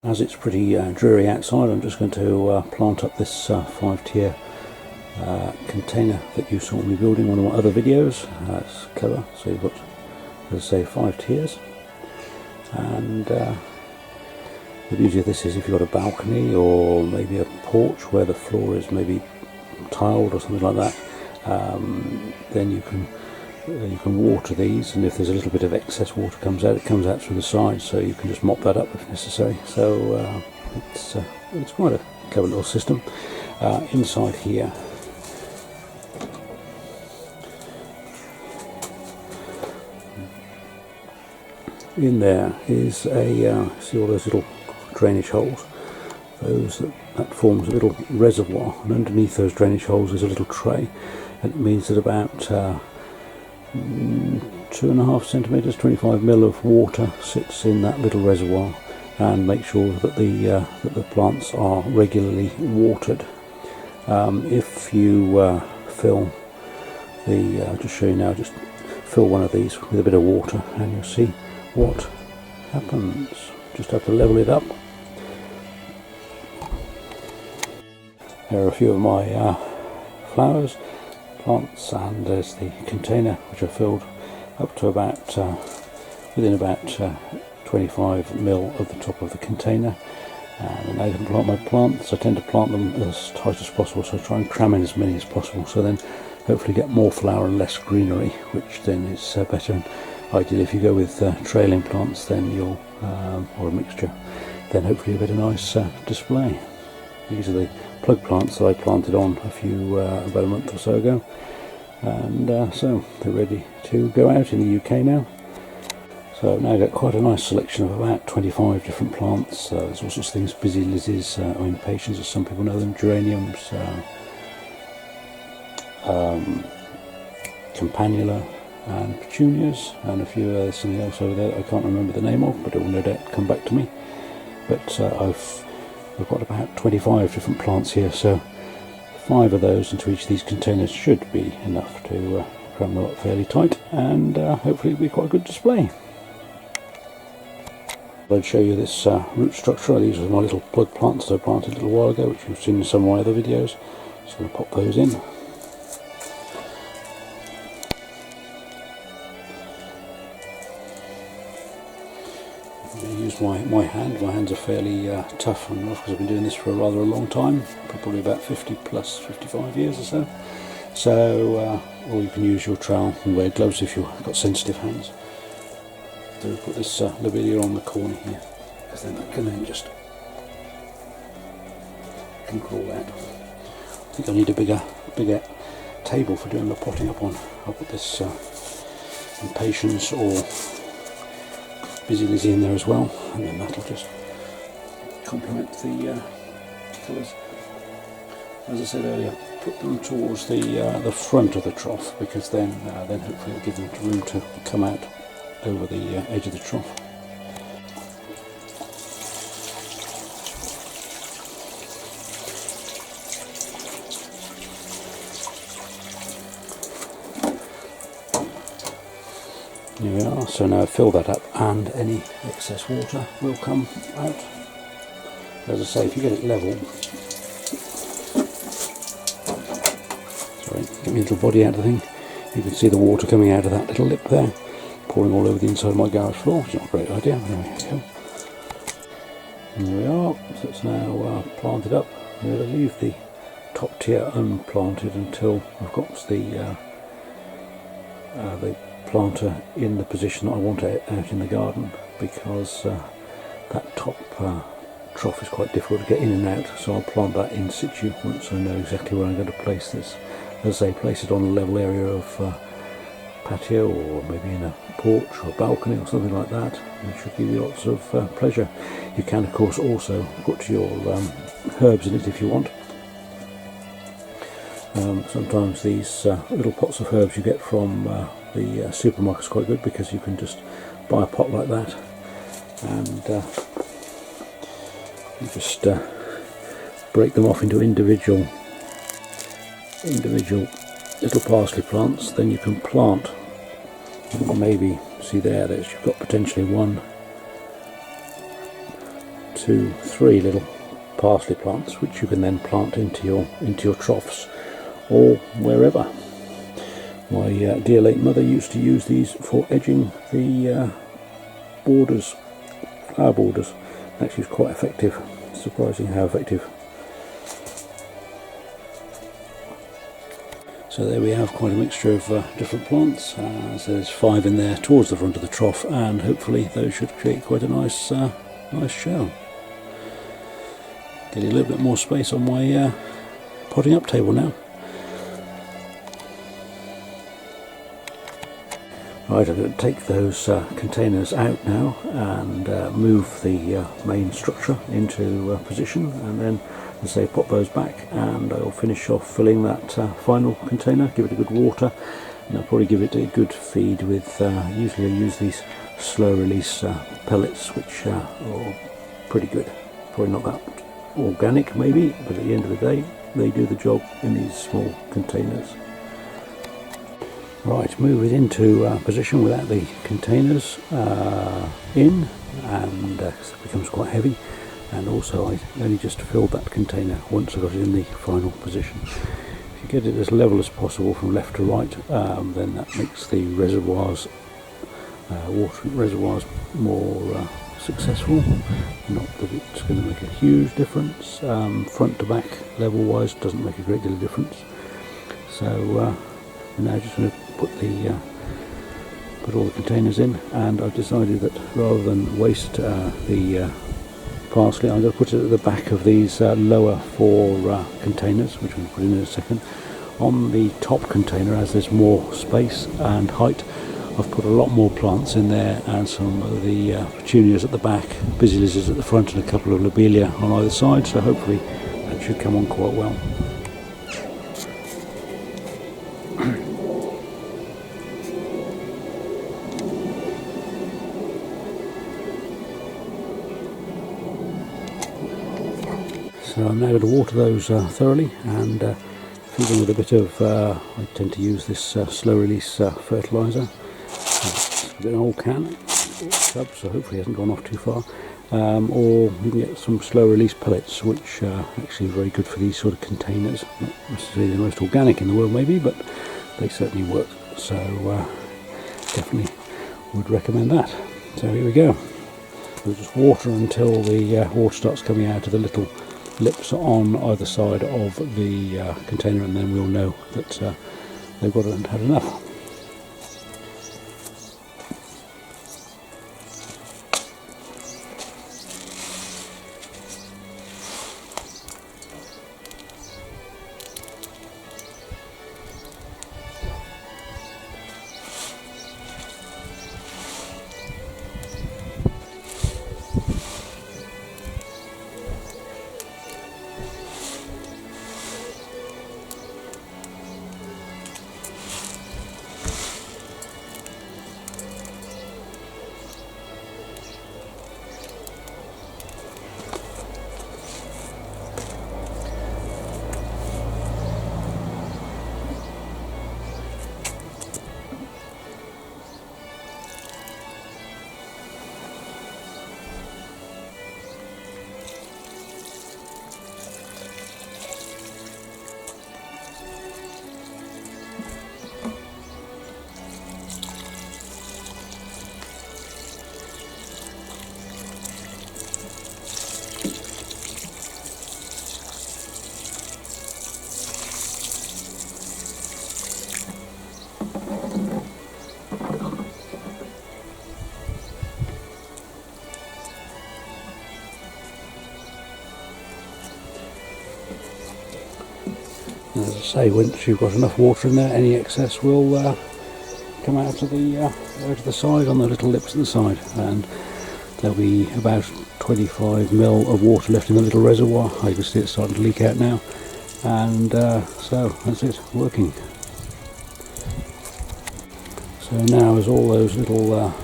As it's pretty dreary outside, I'm just going to plant up this 5-tier container that you saw me building in one of my other videos. It's clever. So you've got, as I say, 5 tiers. And the beauty of this is if you've got a balcony or maybe a porch where the floor is maybe tiled or something like that, then you can water these, and if there's a little bit of excess water comes out, it comes out through the sides, so you can just mop that up if necessary. So it's quite a clever little system. Inside here, in there is a see all those little drainage holes. That forms a little reservoir, and underneath those drainage holes is a little tray, and it means that about 2.5 centimeters, 25 mil of water sits in that little reservoir, and make sure that the plants are regularly watered. If you fill I'll just show you now. Just fill one of these with a bit of water, and you'll see what happens. Just have to level it up. Here are a few of my flowers, plants, and there's the container which I filled up to about within about 25 mil of the top of the container. And now I can plant my plants. I tend to plant them as tight as possible, so I try and cram in as many as possible, so then hopefully get more flower and less greenery, which then is better. And ideally, if you go with trailing plants, then you'll or a mixture, then hopefully you get a nice display. These are the plug plants that I planted on about a month or so ago, and so they're ready to go out in the UK now. So I've now got quite a nice selection of about 25 different plants. There's all sorts of things: busy lizzies, or impatiens as some people know them, geraniums, campanula, and petunias, and a few something else over there that I can't remember the name of, but it will no doubt come back to me. But I've got about 25 different plants here, so 5 of those into each of these containers should be enough to cram them up fairly tight, and hopefully it'll be quite a good display. I'd show you this root structure. These are my little plug plants that I planted a little while ago, which you've seen in some of my other videos. Just going to pop those in. I'm going to use my hand. My hands are fairly tough and rough because I've been doing this for a long time, probably about 55 years or so. So, or you can use your trowel and wear gloves if you've got sensitive hands. So we'll put this lobelia on the corner here, because then that can then just crawl out. I think I need a bigger table for doing the potting up on. I'll put this impatiens or busy lizzie in there as well, and then that'll just complement the colours. As I said earlier, put them towards the front of the trough, because then hopefully it'll give them room to come out over the edge of the trough. Here we are. So now fill that up, and any excess water will come out. As I say, if you get it level, sorry, get my little body out of the thing, you can see the water coming out of that little lip there, pouring all over the inside of my garage floor, which is not a great idea. Anyway, here we are. So it's now planted up. I'm going to leave the top tier unplanted until I've got the planter in the position that I want it out in the garden, because that top trough is quite difficult to get in and out, so I'll plant that in situ once I know exactly where I'm going to place this. As I say, place it on a level area of patio, or maybe in a porch or a balcony or something like that, which should give you lots of pleasure. You can of course also put your herbs in it if you want. Sometimes these little pots of herbs you get from the supermarket is quite good, because you can just buy a pot like that, and you just break them off into individual little parsley plants. Then you can plant, maybe see there's you've got potentially 1, to 3 little parsley plants, which you can then plant into your troughs or wherever. My dear late mother used to use these for edging the borders, flower borders. Actually, it's quite effective. Surprising how effective. So there we have quite a mixture of different plants. So there's 5 in there towards the front of the trough, and hopefully those should create quite a nice show. Getting a little bit more space on my potting up table now. Right, I'm going to take those containers out now and move the main structure into position, and then, as I say, pop those back, and I'll finish off filling that final container, give it a good water, and I'll probably give it a good feed with, usually I use these slow release pellets, which are pretty good. Probably not that organic maybe, but at the end of the day they do the job in these small containers. Right, move it into position without the containers in, and it becomes quite heavy, and also I only just filled that container once I got it in the final position. If you get it as level as possible from left to right, then that makes the reservoirs, water reservoirs, more successful. Not that it's going to make a huge difference. Front to back level wise doesn't make a great deal of difference. So I'm now just going to put all the containers in, and I've decided that rather than waste the parsley, I'm going to put it at the back of these lower 4 containers, which I'm going to put in a second. On the top container, as there's more space and height, I've put a lot more plants in there, and some of the petunias at the back, busy lizards at the front, and a couple of lobelia on either side, so hopefully that should come on quite well. So I'm now going to water those thoroughly, and feed them with a bit of, I tend to use this slow release fertiliser. It's a bit of an old can, tub, so hopefully it hasn't gone off too far. Or you can get some slow release pellets, which are actually very good for these sort of containers. Not necessarily the most organic in the world maybe, but they certainly work. So definitely would recommend that. So here we go. We'll just water until the water starts coming out of the little lips on either side of the container, and then we'll know that they've got had enough. As I say, once you've got enough water in there, any excess will come out of the side on the little lips at the side, and there'll be about 25 ml of water left in the little reservoir. I can see it starting to leak out now, and so that's it, working. So now, as all those little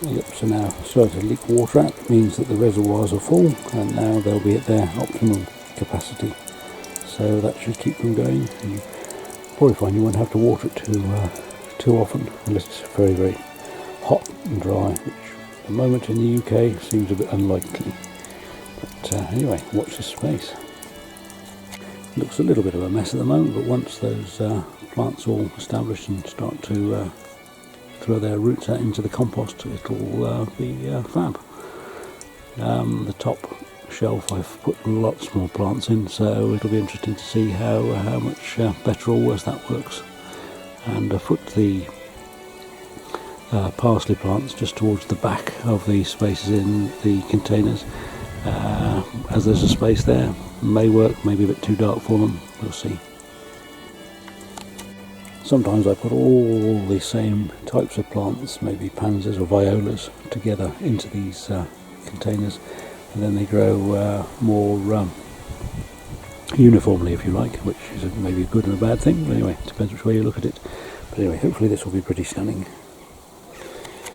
lips are now starting to leak water out, it means that the reservoirs are full, and now they'll be at their optimum capacity. So that should keep them going. And you probably find you won't have to water it too often, unless it's very, very hot and dry, which the moment in the UK seems a bit unlikely. But anyway, watch this space. Looks a little bit of a mess at the moment, but once those plants all established and start to throw their roots out into the compost, it'll be fab. The top shelf I've put lots more plants in, so it'll be interesting to see how much better or worse that works. And I put the parsley plants just towards the back of the spaces in the containers, as there's a space there. May work, maybe a bit too dark for them, we'll see. Sometimes I put all the same types of plants, maybe pansies or violas, together into these containers, and then they grow more uniformly, if you like, which is maybe a good and a bad thing. But anyway, it depends which way you look at it. But anyway, hopefully this will be pretty stunning.